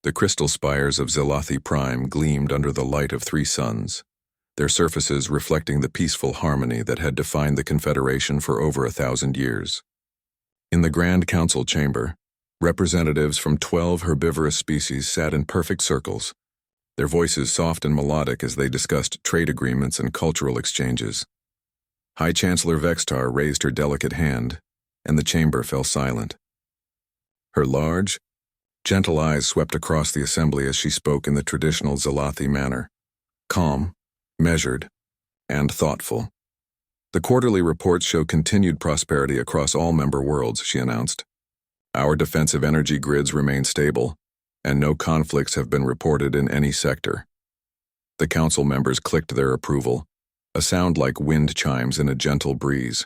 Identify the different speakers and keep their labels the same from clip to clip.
Speaker 1: The crystal spires of Zelathi Prime gleamed under the light of three suns, their surfaces reflecting the peaceful harmony that had defined the Confederation for over 1,000 years. In the Grand Council chamber, representatives from 12 herbivorous species sat in perfect circles, their voices soft and melodic as they discussed trade agreements and cultural exchanges. High Chancellor Vextar raised her delicate hand, and the chamber fell silent. Her large, gentle eyes swept across the assembly as she spoke in the traditional Zelathi manner, calm, measured, and thoughtful. The quarterly reports show continued prosperity across all member worlds, she announced. Our defensive energy grids remain stable, and no conflicts have been reported in any sector. The council members clicked their approval, a sound like wind chimes in a gentle breeze.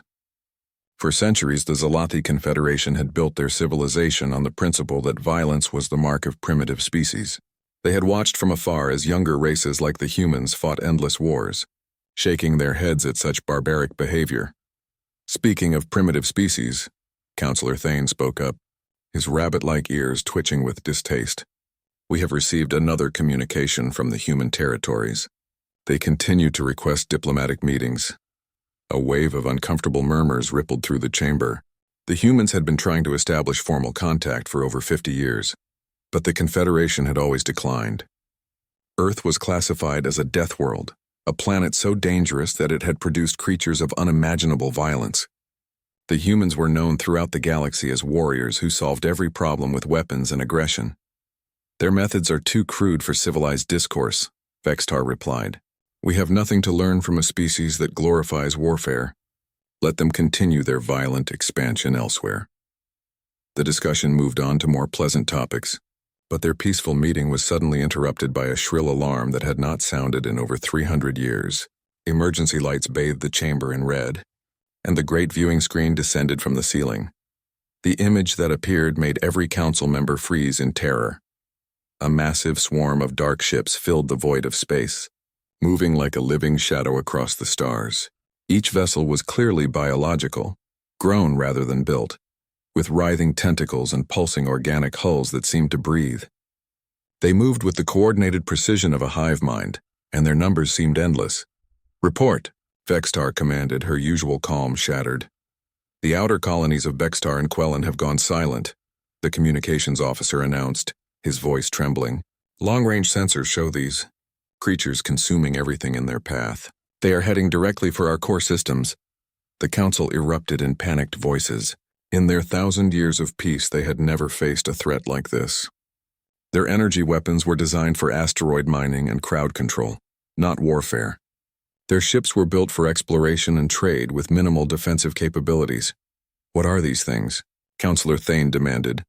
Speaker 1: For centuries, the Zelathi Confederation had built their civilization on the principle that violence was the mark of primitive species. They had watched from afar as younger races like the humans fought endless wars, shaking their heads at such barbaric behavior. Speaking of primitive species, Councillor Thane spoke up, his rabbit-like ears twitching with distaste. We have received another communication from the human territories. They continue to request diplomatic meetings. A wave of uncomfortable murmurs rippled through the chamber. The humans had been trying to establish formal contact for over 50 years, but the Confederation had always declined. Earth was classified as a death world, a planet so dangerous that it had produced creatures of unimaginable violence. The humans were known throughout the galaxy as warriors who solved every problem with weapons and aggression. Their methods are too crude for civilized discourse, Vextar replied. We have nothing to learn from a species that glorifies warfare. Let them continue their violent expansion elsewhere. The discussion moved on to more pleasant topics, but their peaceful meeting was suddenly interrupted by a shrill alarm that had not sounded in over 300 years. Emergency lights bathed the chamber in red, and the great viewing screen descended from the ceiling. The image that appeared made every council member freeze in terror. A massive swarm of dark ships filled the void of space, moving like a living shadow across the stars. Each vessel was clearly biological, grown rather than built, with writhing tentacles and pulsing organic hulls that seemed to breathe. They moved with the coordinated precision of a hive mind, and their numbers seemed endless. Report, Vextar commanded, her usual calm shattered. The outer colonies of Vextar and Quellen have gone silent, the communications officer announced, his voice trembling. Long-range sensors show these creatures consuming everything in their path. They are heading directly for our core systems. The council erupted in panicked voices. In their 1,000 years of peace, they had never faced a threat like this. Their energy weapons were designed for asteroid mining and crowd control, not warfare. Their ships were built for exploration and trade with minimal defensive capabilities. What are these things? Councillor Thane demanded.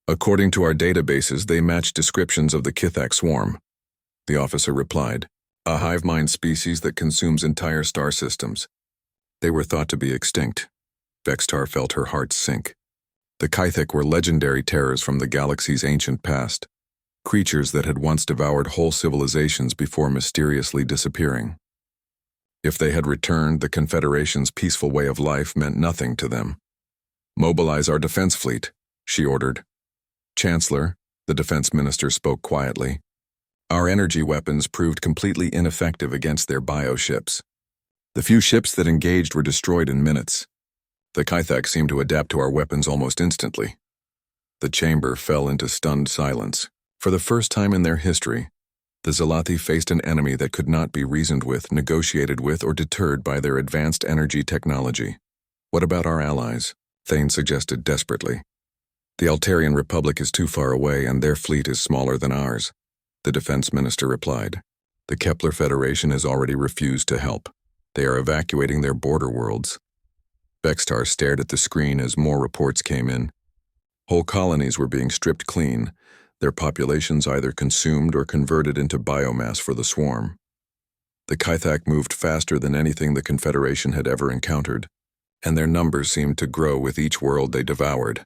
Speaker 1: According to our databases, they match descriptions of the Kithak swarm. The officer replied, a hive mind species that consumes entire star systems. They were thought to be extinct. Vextar felt her heart sink. The Kythek were legendary terrors from the galaxy's ancient past, creatures that had once devoured whole civilizations before mysteriously disappearing. If they had returned, the Confederation's peaceful way of life meant nothing to them. Mobilize our defense fleet, she ordered. Chancellor, the defense minister spoke quietly. Our energy weapons proved completely ineffective against their bioships. The few ships that engaged were destroyed in minutes. The Kythak seemed to adapt to our weapons almost instantly. The chamber fell into stunned silence. For the first time in their history, the Zelathi faced an enemy that could not be reasoned with, negotiated with, or deterred by their advanced energy technology. What about our allies? Thane suggested desperately. The Altarian Republic is too far away and their fleet is smaller than ours, the defense minister replied. The Kepler Federation has already refused to help. They are evacuating their border worlds. Vextar stared at the screen as more reports came in. Whole colonies were being stripped clean, their populations either consumed or converted into biomass for the swarm. The Kythak moved faster than anything the Confederation had ever encountered, and their numbers seemed to grow with each world they devoured.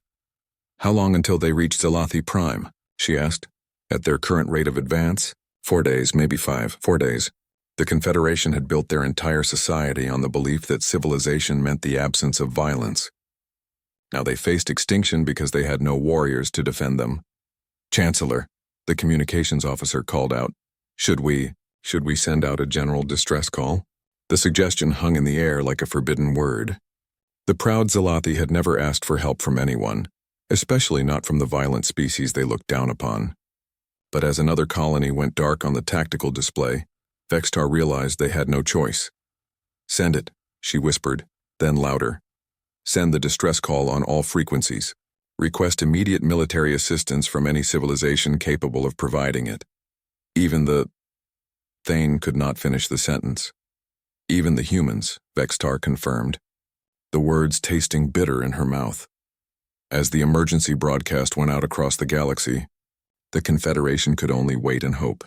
Speaker 1: How long until they reached Zelathi Prime? She asked. At their current rate of advance? 4 days, maybe 5. 4 days. The Confederation had built their entire society on the belief that civilization meant the absence of violence. Now they faced extinction because they had no warriors to defend them. Chancellor, The communications officer called out. Should we send out a general distress call? The suggestion hung in the air like a forbidden word. The proud Zalathi had never asked for help from anyone, especially not from the violent species they looked down upon. But as another colony went dark on the tactical display, Vextar realized they had no choice. Send it, she whispered, then louder. Send the distress call on all frequencies. Request immediate military assistance from any civilization capable of providing it. Even the... Thane could not finish the sentence. Even the humans, Vextar confirmed, the words tasting bitter in her mouth. As the emergency broadcast went out across the galaxy, the Confederation could only wait and hope.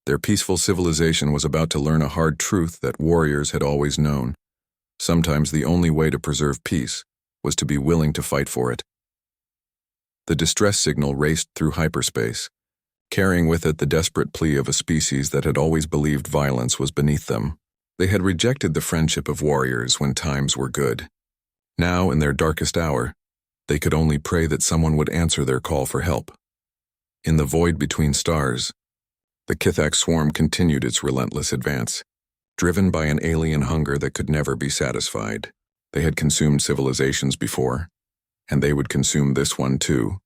Speaker 1: Their peaceful civilization was about to learn a hard truth that warriors had always known. Sometimes the only way to preserve peace was to be willing to fight for it. The distress signal raced through hyperspace, carrying with it the desperate plea of a species that had always believed violence was beneath them. They had rejected the friendship of warriors when times were good. Now, in their darkest hour, they could only pray that someone would answer their call for help. In the void between stars, the Kithak swarm continued its relentless advance, driven by an alien hunger that could never be satisfied. They had consumed civilizations before, and they would consume this one too,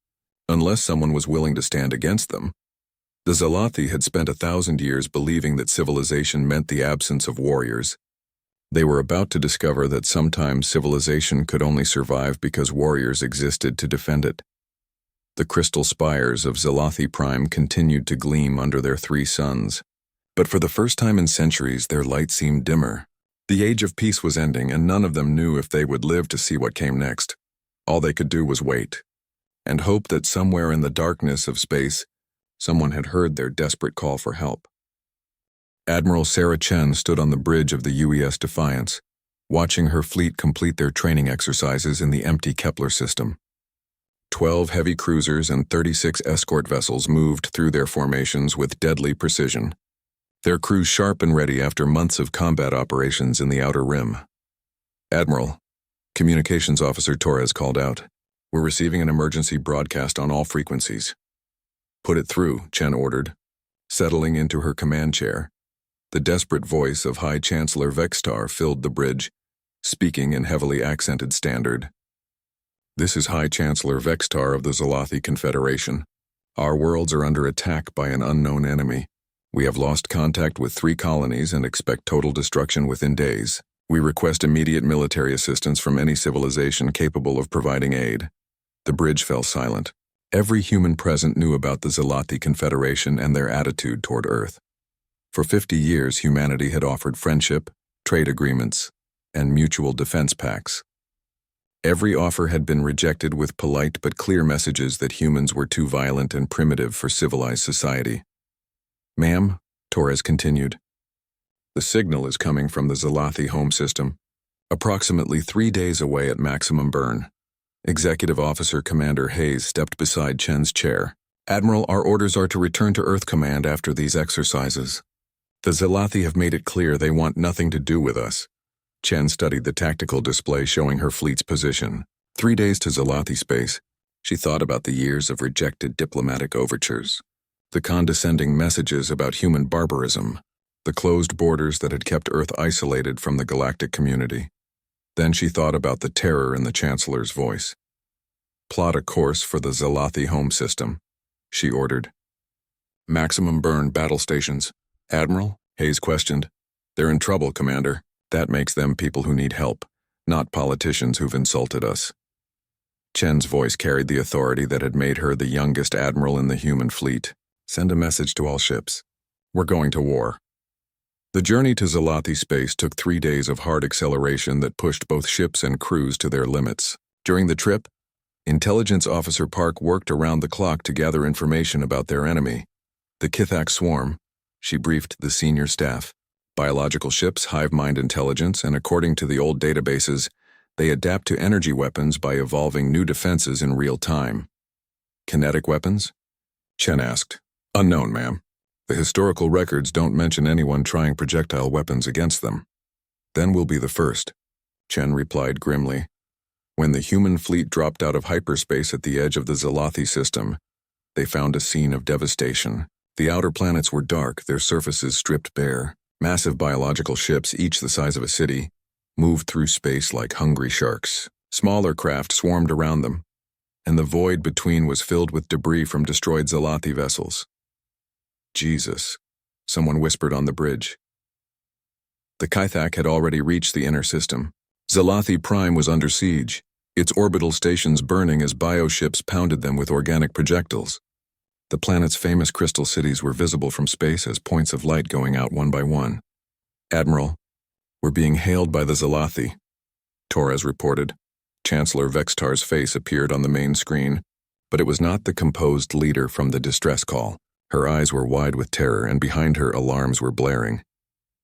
Speaker 1: unless someone was willing to stand against them. The Zalathi had spent 1,000 years believing that civilization meant the absence of warriors. They were about to discover that sometimes civilization could only survive because warriors existed to defend it. The crystal spires of Zalathi Prime continued to gleam under their 3 suns, but for the first time in centuries their light seemed dimmer. The age of peace was ending, and none of them knew if they would live to see what came next. All they could do was wait, and hope that somewhere in the darkness of space, someone had heard their desperate call for help. Admiral Sarah Chen stood on the bridge of the UES Defiance, watching her fleet complete their training exercises in the empty Kepler system. 12 heavy cruisers and 36 escort vessels moved through their formations with deadly precision, their crews sharp and ready after months of combat operations in the Outer Rim. Admiral, Communications Officer Torres called out, "We're receiving an emergency broadcast on all frequencies." "Put it through," Chen ordered. Settling into her command chair, the desperate voice of High Chancellor Vextar filled the bridge, speaking in heavily accented standard. "This is High Chancellor Vextar of the Zalathi Confederation. Our worlds are under attack by an unknown enemy. We have lost contact with 3 colonies and expect total destruction within days. We request immediate military assistance from any civilization capable of providing aid." The bridge fell silent. Every human present knew about the Zalathi Confederation and their attitude toward Earth. For 50 years, humanity had offered friendship, trade agreements, and mutual defense pacts. Every offer had been rejected with polite but clear messages that humans were too violent and primitive for civilized society. "Ma'am," Torres continued, "the signal is coming from the Zalathi home system, approximately 3 days away at maximum burn." Executive Officer Commander Hayes stepped beside Chen's chair. "Admiral, our orders are to return to Earth Command after these exercises. The Zalathi have made it clear they want nothing to do with us." Chen studied the tactical display showing her fleet's position. 3 days to Zalathi space. She thought about the years of rejected diplomatic overtures, the condescending messages about human barbarism, the closed borders that had kept Earth isolated from the galactic community. Then she thought about the terror in the Chancellor's voice. "Plot a course for the Zalathi home system," she ordered. "Maximum burn battle stations." "Admiral?" Hayes questioned. "They're in trouble, Commander. That makes them people who need help, not politicians who've insulted us." Chen's voice carried the authority that had made her the youngest admiral in the human fleet. "Send a message to all ships. We're going to war." The journey to Zalathi space took 3 days of hard acceleration that pushed both ships and crews to their limits. During the trip, Intelligence Officer Park worked around the clock to gather information about their enemy, the Kithak swarm. She briefed the senior staff. Biological ships, hive mind intelligence, and according to the old databases, they adapt to energy weapons by evolving new defenses in real time. "Kinetic weapons?" Chen asked. "Unknown, ma'am. The historical records don't mention anyone trying projectile weapons against them." "Then we'll be the first," Chen replied grimly. When the human fleet dropped out of hyperspace at the edge of the Zalathi system, they found a scene of devastation. The outer planets were dark, their surfaces stripped bare. Massive biological ships, each the size of a city, moved through space like hungry sharks. Smaller craft swarmed around them, and the void between was filled with debris from destroyed Zalathi vessels. Jesus, someone whispered on the bridge. The Kythak had already reached the inner system. Zalathi Prime was under siege, its orbital stations burning as bioships pounded them with organic projectiles. The planet's famous crystal cities were visible from space as points of light going out one by one. "Admiral, we're being hailed by the Zalathi," Torres reported. Chancellor Vextar's face appeared on the main screen, but it was not the composed leader from the distress call. Her eyes were wide with terror, and behind her alarms were blaring.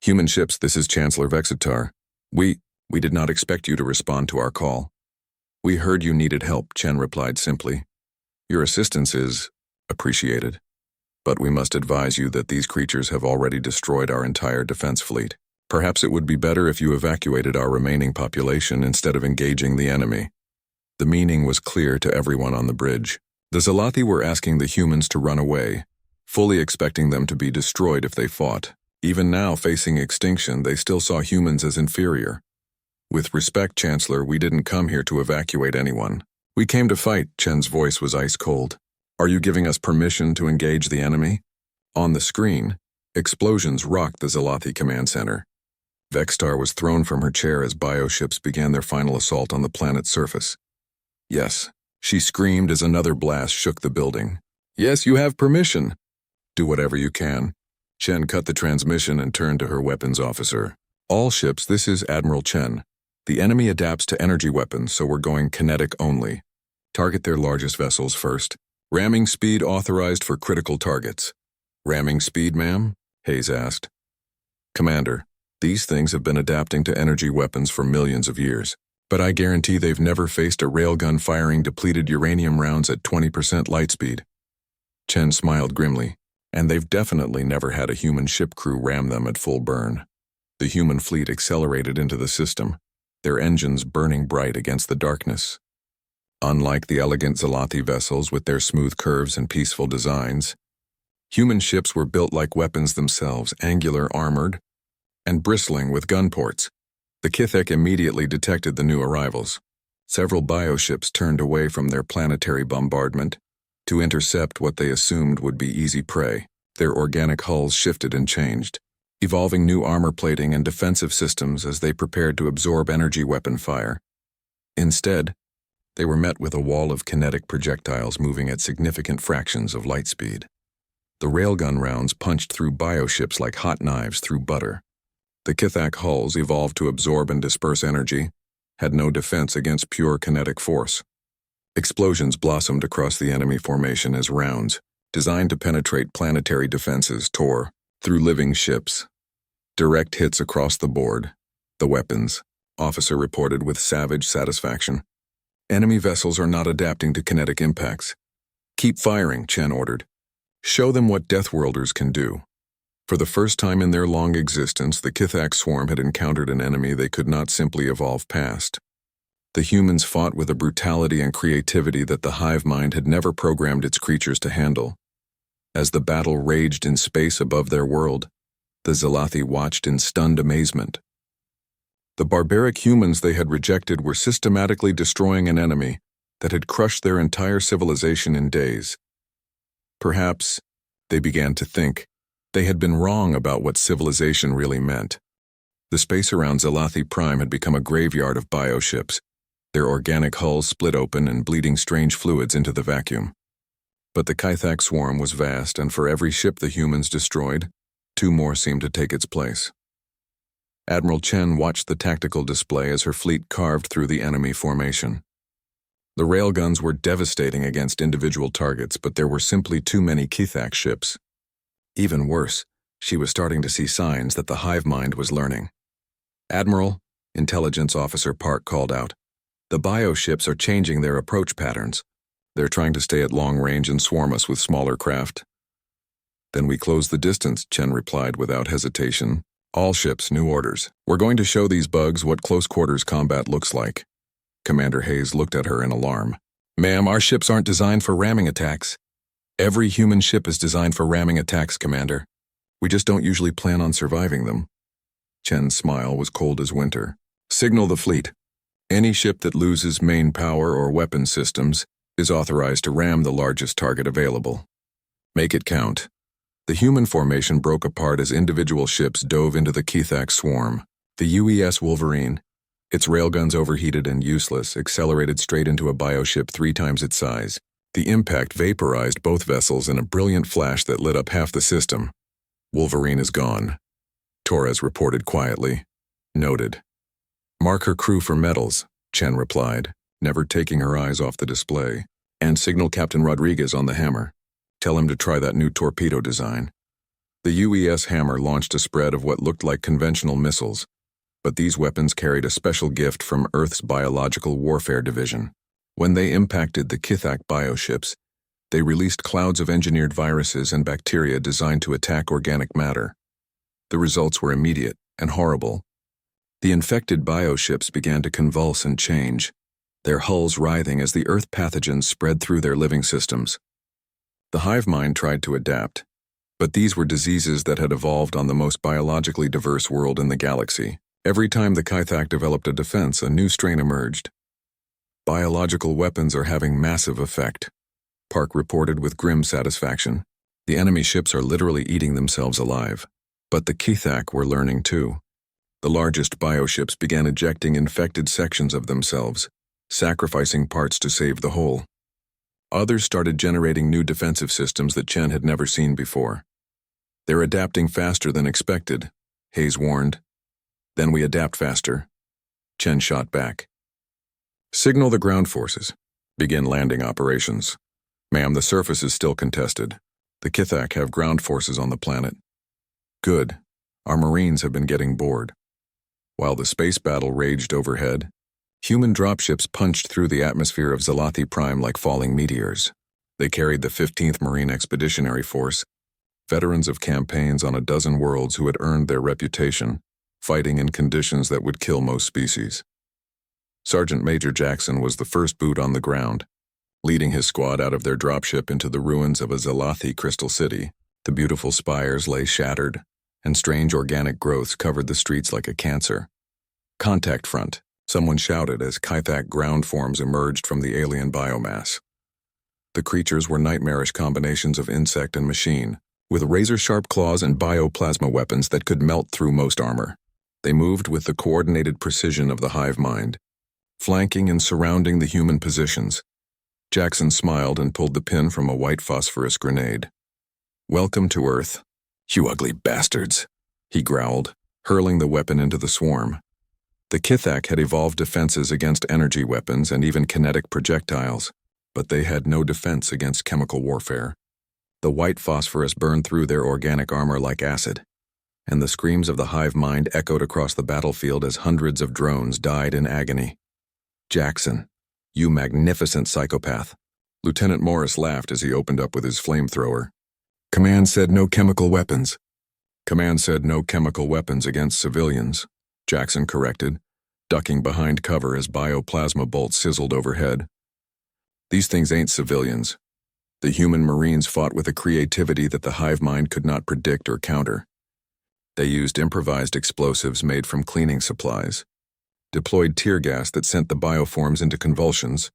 Speaker 1: "Human ships, this is Chancellor Vextar. We did not expect you to respond to our call." "We heard you needed help," Chen replied simply. "Your assistance is appreciated, but we must advise you that these creatures have already destroyed our entire defense fleet. Perhaps it would be better if you evacuated our remaining population instead of engaging the enemy." The meaning was clear to everyone on the bridge. The Zalathi were asking the humans to run away, fully expecting them to be destroyed if they fought. Even now, facing extinction, they still saw humans as inferior. "With respect, Chancellor, we didn't come here to evacuate anyone. We came to fight." Chen's voice was ice cold. "Are you giving us permission to engage the enemy?" On the screen, explosions rocked the Zalathi command center. Vextar was thrown from her chair as bioships began their final assault on the planet's surface. "Yes," she screamed as another blast shook the building. "Yes, you have permission. Do whatever you can." Chen cut the transmission and turned to her weapons officer. "All ships, this is Admiral Chen. The enemy adapts to energy weapons, so we're going kinetic only. Target their largest vessels first. Ramming speed authorized for critical targets." "Ramming speed, ma'am?" Hayes asked. "Commander, these things have been adapting to energy weapons for millions of years, but I guarantee they've never faced a railgun firing depleted uranium rounds at 20% light speed." Chen smiled grimly. "And they've definitely never had a human ship crew ram them at full burn." The human fleet accelerated into the system, their engines burning bright against the darkness. Unlike the elegant Zalathi vessels with their smooth curves and peaceful designs, human ships were built like weapons themselves, angular, armored, and bristling with gun ports. The Kithek immediately detected the new arrivals. Several bioships turned away from their planetary bombardment to intercept what they assumed would be easy prey. Their organic hulls shifted and changed, evolving new armor plating and defensive systems as they prepared to absorb energy weapon fire. Instead, they were met with a wall of kinetic projectiles moving at significant fractions of light speed. The railgun rounds punched through bioships like hot knives through butter. The Kithak hulls, evolved to absorb and disperse energy, had no defense against pure kinetic force. Explosions blossomed across the enemy formation as rounds, designed to penetrate planetary defenses, tore through living ships. Direct hits across the board. "The weapons," officer reported with savage satisfaction. "Enemy vessels are not adapting to kinetic impacts." "Keep firing," Chen ordered. "Show them what Deathworlders can do." For the first time in their long existence, the Kithak swarm had encountered an enemy they could not simply evolve past. The humans fought with a brutality and creativity that the hive mind had never programmed its creatures to handle. As the battle raged in space above their world, the Zalathi watched in stunned amazement. The barbaric humans they had rejected were systematically destroying an enemy that had crushed their entire civilization in days. Perhaps, they began to think, they had been wrong about what civilization really meant. The space around Zalathi Prime had become a graveyard of bioships, their organic hulls split open and bleeding strange fluids into the vacuum. But the Kythak swarm was vast, and for every ship the humans destroyed, 2 more seemed to take its place. Admiral Chen watched the tactical display as her fleet carved through the enemy formation. The railguns were devastating against individual targets, but there were simply too many Kithak ships. Even worse, she was starting to see signs that the hive mind was learning. "Admiral," Intelligence Officer Park called out, "the bioships are changing their approach patterns. They're trying to stay at long range and swarm us with smaller craft." "Then we close the distance," Chen replied without hesitation. "All ships, new orders. We're going to show these bugs what close quarters combat looks like." Commander Hayes looked at her in alarm. "Ma'am, our ships aren't designed for ramming attacks." Every human ship is designed for ramming attacks, Commander. We just don't usually plan on surviving them. Chen's smile was cold as winter. Signal the fleet. Any ship that loses main power or weapon systems is authorized to ram the largest target available. Make it count. The human formation broke apart as individual ships dove into the Kithak swarm. The UES Wolverine, its railguns overheated and useless, accelerated straight into a bioship 3 times its size. The impact vaporized both vessels in a brilliant flash that lit up half the system. Wolverine is gone, Torres reported quietly. Noted. Mark her crew for medals, Chen replied, never taking her eyes off the display, and signal Captain Rodriguez on the Hammer. Tell him to try that new torpedo design. The UES Hammer launched a spread of what looked like conventional missiles, but these weapons carried a special gift from Earth's Biological Warfare Division. When they impacted the Kithak bioships, they released clouds of engineered viruses and bacteria designed to attack organic matter. The results were immediate and horrible. The infected bioships began to convulse and change, their hulls writhing as the Earth pathogens spread through their living systems. The hive mind tried to adapt, but these were diseases that had evolved on the most biologically diverse world in the galaxy. Every time the Kithak developed a defense, a new strain emerged. Biological weapons are having massive effect, Park reported with grim satisfaction. The enemy ships are literally eating themselves alive. But the Kithak were learning too. The largest bioships began ejecting infected sections of themselves, sacrificing parts to save the whole. Others started generating new defensive systems that Chen had never seen before. They're adapting faster than expected, Hayes warned. Then we adapt faster. Chen shot back. Signal the ground forces. Begin landing operations. Ma'am, the surface is still contested. The Kithak have ground forces on the planet. Good. Our Marines have been getting bored. While the space battle raged overhead, human dropships punched through the atmosphere of Zalathi Prime like falling meteors. They carried the 15th Marine Expeditionary Force, veterans of campaigns on a dozen worlds who had earned their reputation, fighting in conditions that would kill most species. Sergeant Major Jackson was the first boot on the ground, leading his squad out of their dropship into the ruins of a Zalathi crystal city. The beautiful spires lay shattered, and strange organic growths covered the streets like a cancer. Contact front, someone shouted as Kithak ground forms emerged from the alien biomass. The creatures were nightmarish combinations of insect and machine, with razor-sharp claws and bioplasma weapons that could melt through most armor. They moved with the coordinated precision of the hive mind, flanking and surrounding the human positions. Jackson smiled and pulled the pin from a white phosphorus grenade. Welcome to Earth, you ugly bastards, he growled, hurling the weapon into the swarm. The Kithak had evolved defenses against energy weapons and even kinetic projectiles, but they had no defense against chemical warfare. The white phosphorus burned through their organic armor like acid, and the screams of the hive mind echoed across the battlefield as hundreds of drones died in agony. Jackson, you magnificent psychopath. Lieutenant Morris laughed as he opened up with his flamethrower. Command said no chemical weapons. Command said no chemical weapons against civilians, Jackson corrected, ducking behind cover as bioplasma bolts sizzled overhead. These things ain't civilians. The human Marines fought with a creativity that the hive mind could not predict or counter. They used improvised explosives made from cleaning supplies, deployed tear gas that sent the bioforms into convulsions,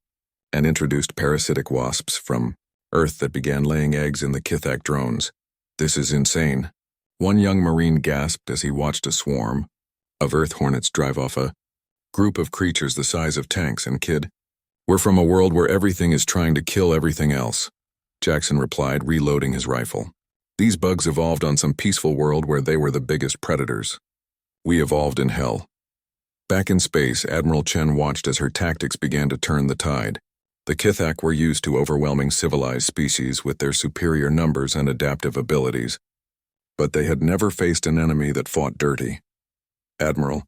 Speaker 1: and introduced parasitic wasps from Earth that began laying eggs in the Kithak drones. This is insane. One young Marine gasped as he watched a swarm of Earth hornets drive off a group of creatures the size of tanks. And kid, we're from a world where everything is trying to kill everything else, Jackson replied, reloading his rifle. These bugs evolved on some peaceful world where they were the biggest predators. We evolved in hell. Back in space, Admiral Chen watched as her tactics began to turn the tide. The Kithak were used to overwhelming civilized species with their superior numbers and adaptive abilities, but they had never faced an enemy that fought dirty. Admiral,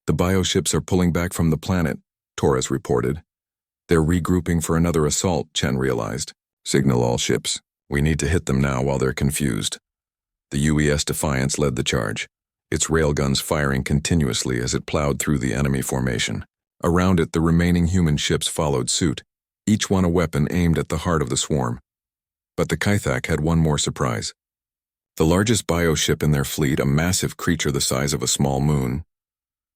Speaker 1: the bioships are pulling back from the planet, Torres reported. They're regrouping for another assault, Chen realized. Signal all ships. We need to hit them now while they're confused. The UES Defiance led the charge, its railguns firing continuously as it plowed through the enemy formation. Around it, the remaining human ships followed suit, each one a weapon aimed at the heart of the swarm. But the Kythak had one more surprise. The largest bioship in their fleet, a massive creature the size of a small moon,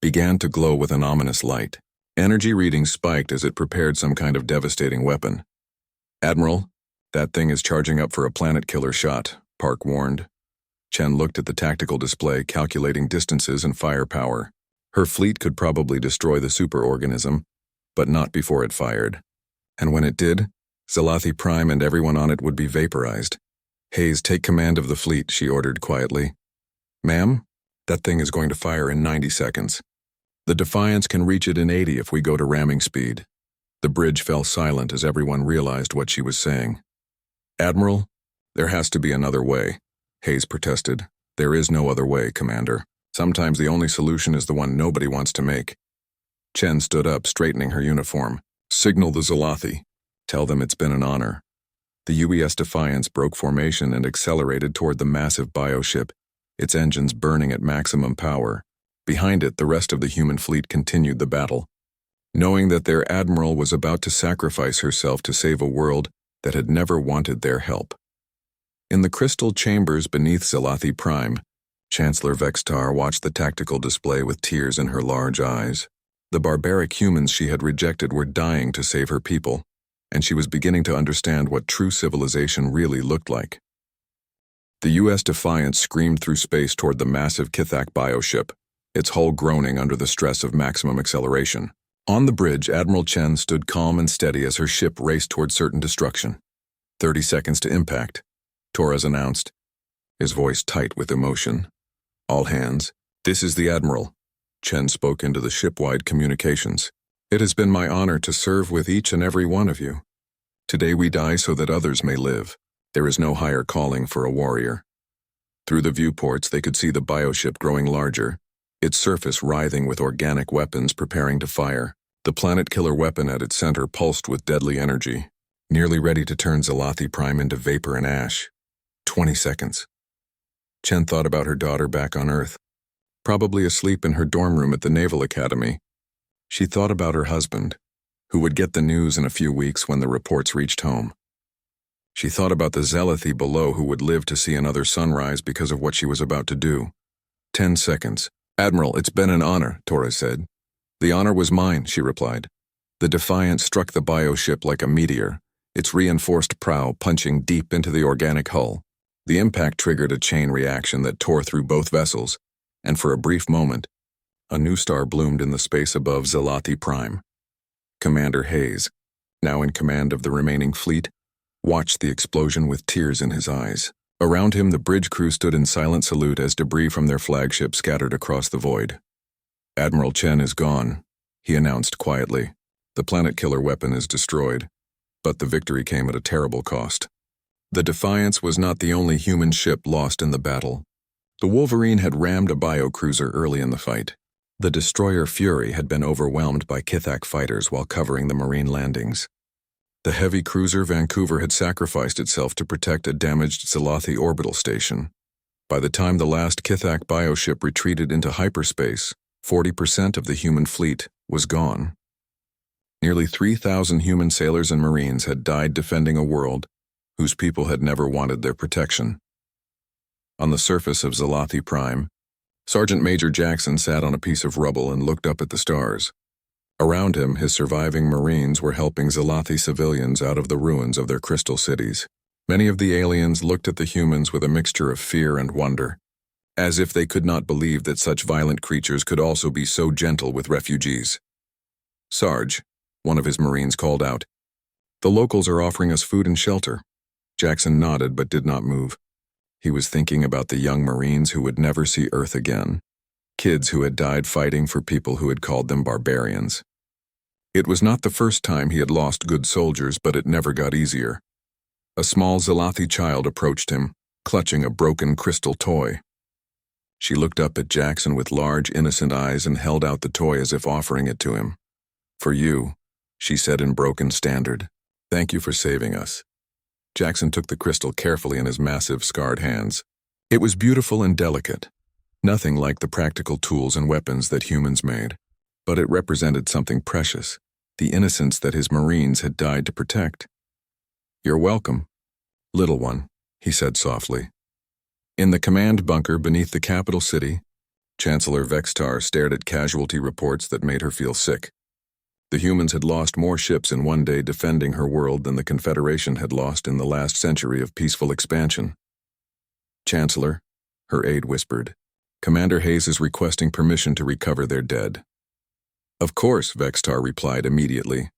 Speaker 1: began to glow with an ominous light. Energy readings spiked as it prepared some kind of devastating weapon. "Admiral, that thing is charging up for a planet-killer shot," Park warned. Chen looked at the tactical display, calculating distances and firepower. Her fleet could probably destroy the superorganism, but not before it fired. And when it did, Zalathi Prime and everyone on it would be vaporized. "Hayes, take command of the fleet," she ordered quietly. "Ma'am, that thing is going to fire in 90 seconds. The Defiance can reach it in 80 if we go to ramming speed." The bridge fell silent as everyone realized what she was saying. "Admiral, there has to be another way," Hayes protested. "There is no other way, Commander. Sometimes the only solution is the one nobody wants to make." Chen stood up, straightening her uniform. "Signal the Zalathi. Tell them it's been an honor." The UES Defiance broke formation and accelerated toward the massive bioship, its engines burning at maximum power. Behind it, the rest of the human fleet continued the battle, knowing that their admiral was about to sacrifice herself to save a world that had never wanted their help. In the crystal chambers beneath Zalathi Prime, Chancellor Vextar watched the tactical display with tears in her large eyes. The barbaric humans she had rejected were dying to save her people, and she was beginning to understand what true civilization really looked like. The U.S. Defiance screamed through space toward the massive Kythak bioship, its hull groaning under the stress of maximum acceleration. On the bridge, Admiral Chen stood calm and steady as her ship raced toward certain destruction. 30 seconds to impact, Torres announced, his voice tight with emotion. "All hands, this is the Admiral." Chen spoke into the ship-wide communications. "It has been my honor to serve with each and every one of you. Today we die so that others may live. There is no higher calling for a warrior." Through the viewports, they could see the bioship growing larger, its surface writhing with organic weapons preparing to fire. The planet-killer weapon at its center pulsed with deadly energy, nearly ready to turn Zalathi Prime into vapor and ash. 20 seconds. Chen thought about her daughter back on Earth, probably asleep in her dorm room at the Naval Academy. She thought about her husband, who would get the news in a few weeks when the reports reached home. She thought about the Zalathi below who would live to see another sunrise because of what she was about to do. 10 seconds. "Admiral, it's been an honor," Torres said. "The honor was mine," she replied. The Defiance struck the bioship like a meteor, its reinforced prow punching deep into the organic hull. The impact triggered a chain reaction that tore through both vessels, and for a brief moment, a new star bloomed in the space above Zalathi Prime. Commander Hayes, now in command of the remaining fleet, watched the explosion with tears in his eyes. Around him, the bridge crew stood in silent salute as debris from their flagship scattered across the void. "Admiral Chen is gone," he announced quietly. "The planet-killer weapon is destroyed, but the victory came at a terrible cost." The Defiance was not the only human ship lost in the battle. The Wolverine had rammed a biocruiser early in the fight. The destroyer Fury had been overwhelmed by Kythak fighters while covering the marine landings. The heavy cruiser Vancouver had sacrificed itself to protect a damaged Zalathi orbital station. By the time the last Kythak bioship retreated into hyperspace, 40% of the human fleet was gone. Nearly 3,000 human sailors and marines had died defending a world whose people had never wanted their protection. On the surface of Zalathi Prime, Sergeant Major Jackson sat on a piece of rubble and looked up at the stars. Around him, his surviving Marines were helping Zalathi civilians out of the ruins of their crystal cities. Many of the aliens looked at the humans with a mixture of fear and wonder, as if they could not believe that such violent creatures could also be so gentle with refugees. "Sarge," one of his Marines called out, "the locals are offering us food and shelter." Jackson nodded but did not move. He was thinking about the young Marines who would never see Earth again, kids who had died fighting for people who had called them barbarians. It was not the first time he had lost good soldiers, but it never got easier. A small Zalathi child approached him, clutching a broken crystal toy. She looked up at Jackson with large, innocent eyes and held out the toy as if offering it to him. "For you," she said in broken standard. "Thank you for saving us." Jackson took the crystal carefully in his massive, scarred hands. It was beautiful and delicate, nothing like the practical tools and weapons that humans made. But it represented something precious, the innocence that his Marines had died to protect. "You're welcome." "Little one," he said softly. In the command bunker beneath the capital city, Chancellor Vextar stared at casualty reports that made her feel sick. The humans had lost more ships in one day defending her world than the Confederation had lost in the last century of peaceful expansion. "Chancellor," her aide whispered, "Commander Hayes is requesting permission to recover their dead." "Of course," Vextar replied immediately,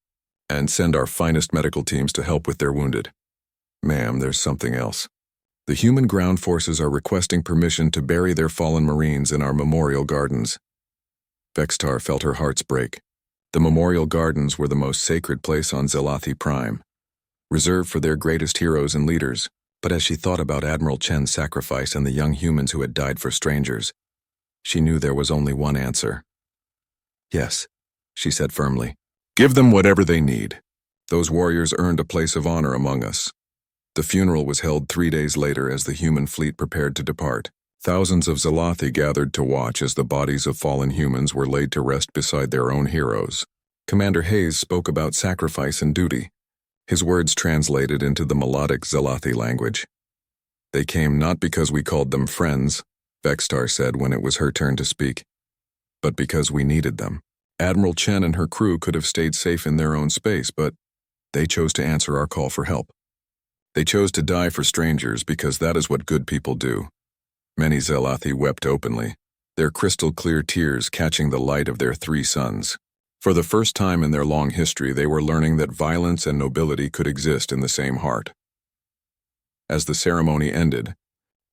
Speaker 1: "and send our finest medical teams to help with their wounded." "Ma'am, there's something else. The human ground forces are requesting permission to bury their fallen Marines in our memorial gardens." Vextar felt her heart break. The memorial gardens were the most sacred place on Zelathi Prime, reserved for their greatest heroes and leaders. But as she thought about Admiral Chen's sacrifice and the young humans who had died for strangers, she knew there was only one answer. "Yes," she said firmly. "Give them whatever they need. Those warriors earned a place of honor among us." The funeral was held 3 days later as the human fleet prepared to depart. Thousands of Zelathi gathered to watch as the bodies of fallen humans were laid to rest beside their own heroes. Commander Hayes spoke about sacrifice and duty, his words translated into the melodic Zelathi language. "They came not because we called them friends," Vextar said when it was her turn to speak, "but because we needed them. Admiral Chen and her crew could have stayed safe in their own space, but they chose to answer our call for help. They chose to die for strangers because that is what good people do." Many Zelathi wept openly, their crystal-clear tears catching the light of their 3 sons. For the first time in their long history, they were learning that violence and nobility could exist in the same heart. As the ceremony ended,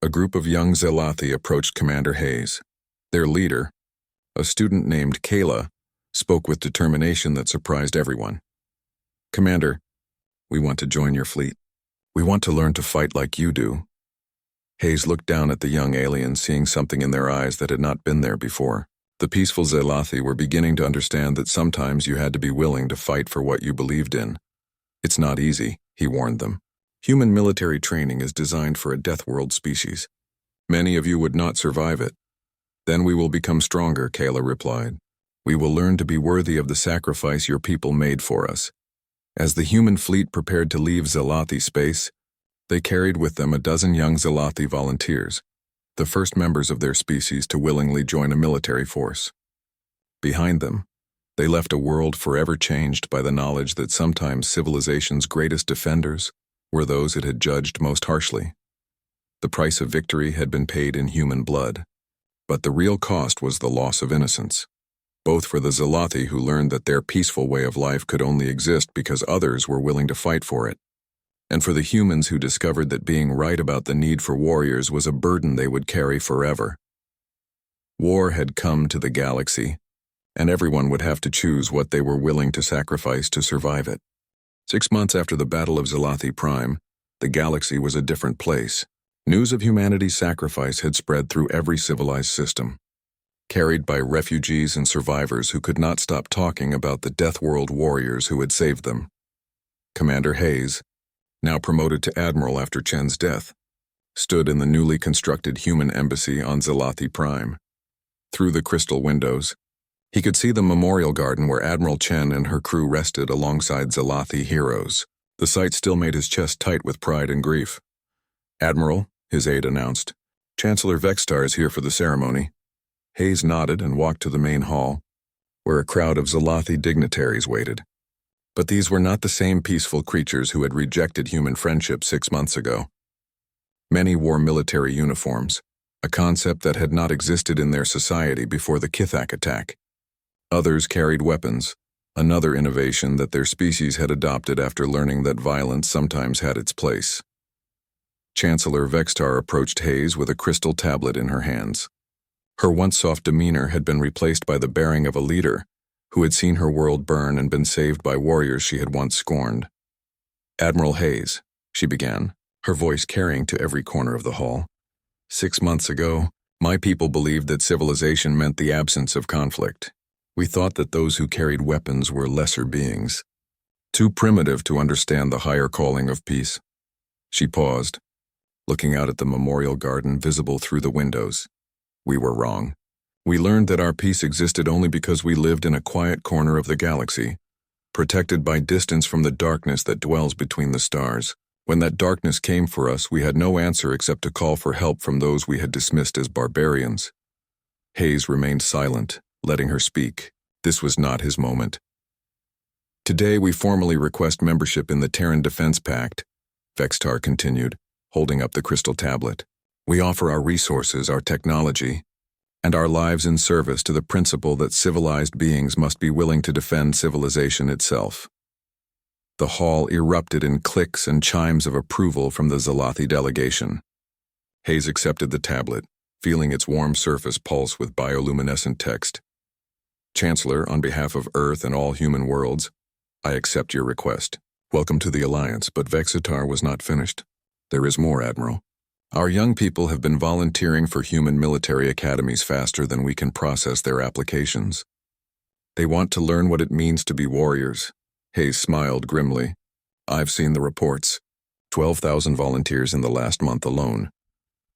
Speaker 1: a group of young Zelathi approached Commander Hayes. Their leader, a student named Kayla, spoke with determination that surprised everyone. "Commander, we want to join your fleet. We want to learn to fight like you do." Hayes looked down at the young aliens, seeing something in their eyes that had not been there before. The peaceful Zelathi were beginning to understand that sometimes you had to be willing to fight for what you believed in. "It's not easy," he warned them. "Human military training is designed for a Deathworld species. Many of you would not survive it." "Then we will become stronger," Kayla replied. "We will learn to be worthy of the sacrifice your people made for us." As the human fleet prepared to leave Zelathi space, they carried with them a dozen young Zelathi volunteers, the first members of their species to willingly join a military force. Behind them, they left a world forever changed by the knowledge that sometimes civilization's greatest defenders were those it had judged most harshly. The price of victory had been paid in human blood, but the real cost was the loss of innocence, both for the Zelathi who learned that their peaceful way of life could only exist because others were willing to fight for it, and for the humans who discovered that being right about the need for warriors was a burden they would carry forever. War had come to the galaxy, and everyone would have to choose what they were willing to sacrifice to survive it. 6 months after the Battle of Zelathi Prime, the galaxy was a different place. News of humanity's sacrifice had spread through every civilized system, carried by refugees and survivors who could not stop talking about the Deathworld warriors who had saved them. Commander Hayes, now promoted to Admiral after Chen's death, stood in the newly constructed human embassy on Zelathi Prime. Through the crystal windows, he could see the memorial garden where Admiral Chen and her crew rested alongside Zelathi heroes. The sight still made his chest tight with pride and grief. "Admiral," his aide announced, "Chancellor Vextar is here for the ceremony." Hayes nodded and walked to the main hall, where a crowd of Zelathi dignitaries waited. But these were not the same peaceful creatures who had rejected human friendship 6 months ago. Many wore military uniforms, a concept that had not existed in their society before the Kithak attack. Others carried weapons, another innovation that their species had adopted after learning that violence sometimes had its place. Chancellor Vextar approached Hayes with a crystal tablet in her hands. Her once soft demeanor had been replaced by the bearing of a leader who had seen her world burn and been saved by warriors she had once scorned. "Admiral Hayes," she began, her voice carrying to every corner of the hall. 6 months ago, my people believed that civilization meant the absence of conflict. We thought that those who carried weapons were lesser beings, too primitive to understand the higher calling of peace." She paused, looking out at the memorial garden visible through the windows. "We were wrong. We learned that our peace existed only because we lived in a quiet corner of the galaxy, protected by distance from the darkness that dwells between the stars. When that darkness came for us, we had no answer except to call for help from those we had dismissed as barbarians. Hayes remained silent, letting her speak. This was not his moment. Today we formally request membership in the Terran Defense Pact, Vextar continued, holding up the crystal tablet. We offer our resources, our technology, and our lives in service to the principle that civilized beings must be willing to defend civilization itself. The hall erupted in clicks and chimes of approval from the Zalathi delegation. Hayes accepted the tablet, feeling its warm surface pulse with bioluminescent text. Chancellor, on behalf of Earth and all human worlds, I accept your request. Welcome to the Alliance, but Vexitar was not finished. There is more, Admiral. Our young people have been volunteering for human military academies faster than we can process their applications. They want to learn what it means to be warriors. Hayes smiled grimly. I've seen the reports. 12,000 volunteers in the last month alone.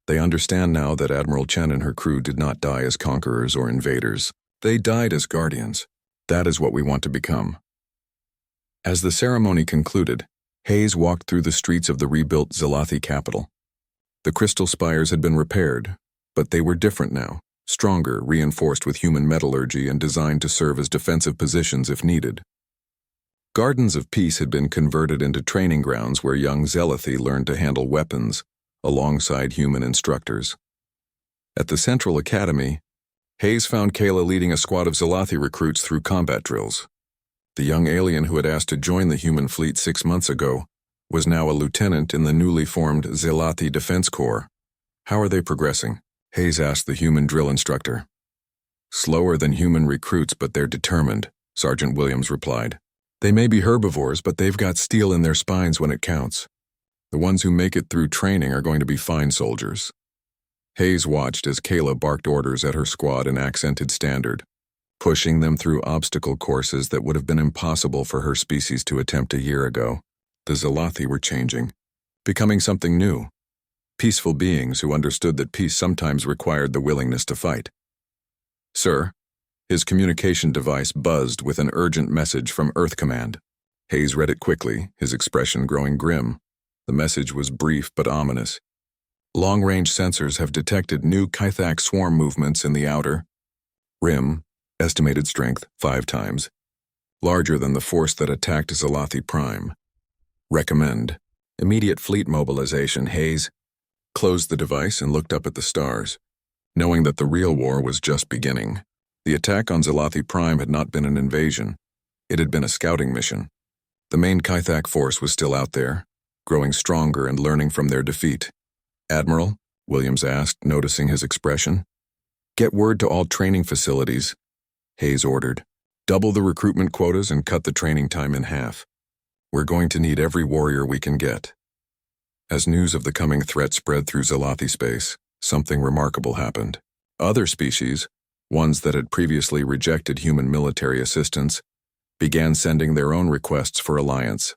Speaker 1: They understand now that Admiral Chen and her crew did not die as conquerors or invaders. They died as guardians. That is what we want to become. As the ceremony concluded, Hayes walked through the streets of the rebuilt Zalathi capital. The crystal spires had been repaired, but they were different now, stronger, reinforced with human metallurgy and designed to serve as defensive positions if needed. Gardens of Peace had been converted into training grounds where young Zalathi learned to handle weapons, alongside human instructors. At the Central Academy, Hayes found Kayla leading a squad of Zalathi recruits through combat drills. The young alien who had asked to join the human fleet 6 months ago was now a lieutenant in the newly formed Zalathi Defense Corps. How are they progressing? Hayes asked the human drill instructor. Slower than human recruits, but they're determined, Sergeant Williams replied. They may be herbivores, but they've got steel in their spines when it counts. The ones who make it through training are going to be fine soldiers. Hayes watched as Kayla barked orders at her squad in accented standard, pushing them through obstacle courses that would have been impossible for her species to attempt a year ago. The Zalathi were changing, becoming something new. Peaceful beings who understood that peace sometimes required the willingness to fight. Sir, his communication device buzzed with an urgent message from Earth Command. Hayes read it quickly, his expression growing grim. The message was brief but ominous. Long-range sensors have detected new Kythak swarm movements in the outer rim, estimated strength 5 times, larger than the force that attacked Zalathi Prime. Recommend immediate fleet mobilization. Hayes closed the device and looked up at the stars, knowing that the real war was just beginning. The attack on Zalathi Prime had not been an invasion. It had been a scouting mission. The main Kythak force was still out there, growing stronger and learning from their defeat. Admiral, Williams asked, noticing his expression. Get word to all training facilities, Hayes ordered. Double the recruitment quotas and cut the training time in half. We're going to need every warrior we can get. As news of the coming threat spread through Zalathi space, something remarkable happened. Other species, ones that had previously rejected human military assistance, began sending their own requests for alliance.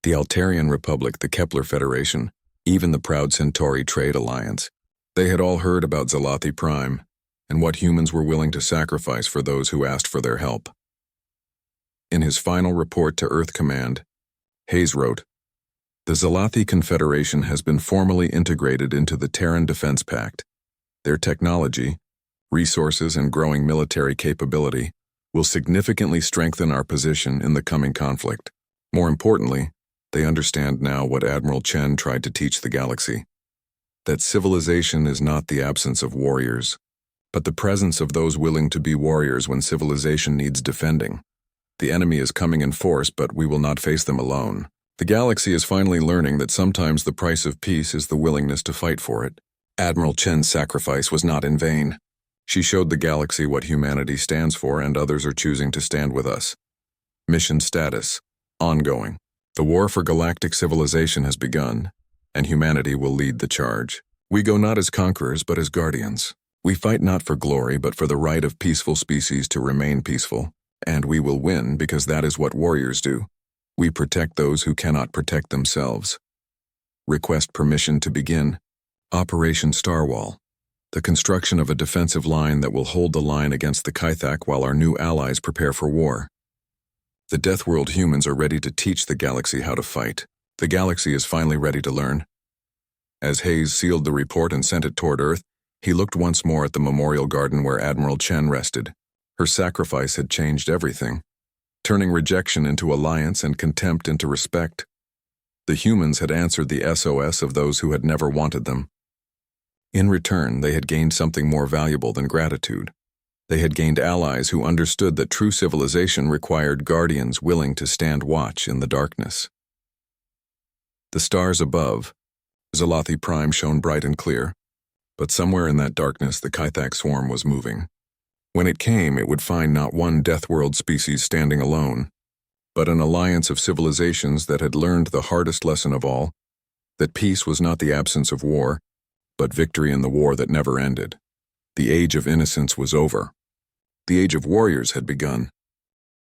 Speaker 1: The Altarian Republic, the Kepler Federation, even the proud Centauri Trade Alliance. They had all heard about Zalathi Prime and what humans were willing to sacrifice for those who asked for their help. In his final report to Earth Command, Hayes wrote, The Zalathi Confederation has been formally integrated into the Terran Defense Pact. Their technology, resources, and growing military capability will significantly strengthen our position in the coming conflict. More importantly, they understand now what Admiral Chen tried to teach the galaxy. That civilization is not the absence of warriors, but the presence of those willing to be warriors when civilization needs defending. The enemy is coming in force, but we will not face them alone. The galaxy is finally learning that sometimes the price of peace is the willingness to fight for it. Admiral Chen's sacrifice was not in vain. She showed the galaxy what humanity stands for, and others are choosing to stand with us. Mission status: ongoing. The war for galactic civilization has begun, and humanity will lead the charge. We go not as conquerors, but as guardians. We fight not for glory, but for the right of peaceful species to remain peaceful, and we will win because that is what warriors do. We protect those who cannot protect themselves. Request permission to begin. Operation Starwall. The construction of a defensive line that will hold the line against the Kythak while our new allies prepare for war. The Deathworld humans are ready to teach the galaxy how to fight. The galaxy is finally ready to learn. As Hayes sealed the report and sent it toward Earth, he looked once more at the memorial garden where Admiral Chen rested. Her sacrifice had changed everything, turning rejection into alliance and contempt into respect. The humans had answered the SOS of those who had never wanted them. In return, they had gained something more valuable than gratitude. They had gained allies who understood that true civilization required guardians willing to stand watch in the darkness. The stars above, Zalathi Prime, shone bright and clear, but somewhere in that darkness the Kythak swarm was moving. When it came, it would find not one Deathworld species standing alone, but an alliance of civilizations that had learned the hardest lesson of all, that peace was not the absence of war, but victory in the war that never ended. The age of innocence was over. The age of warriors had begun.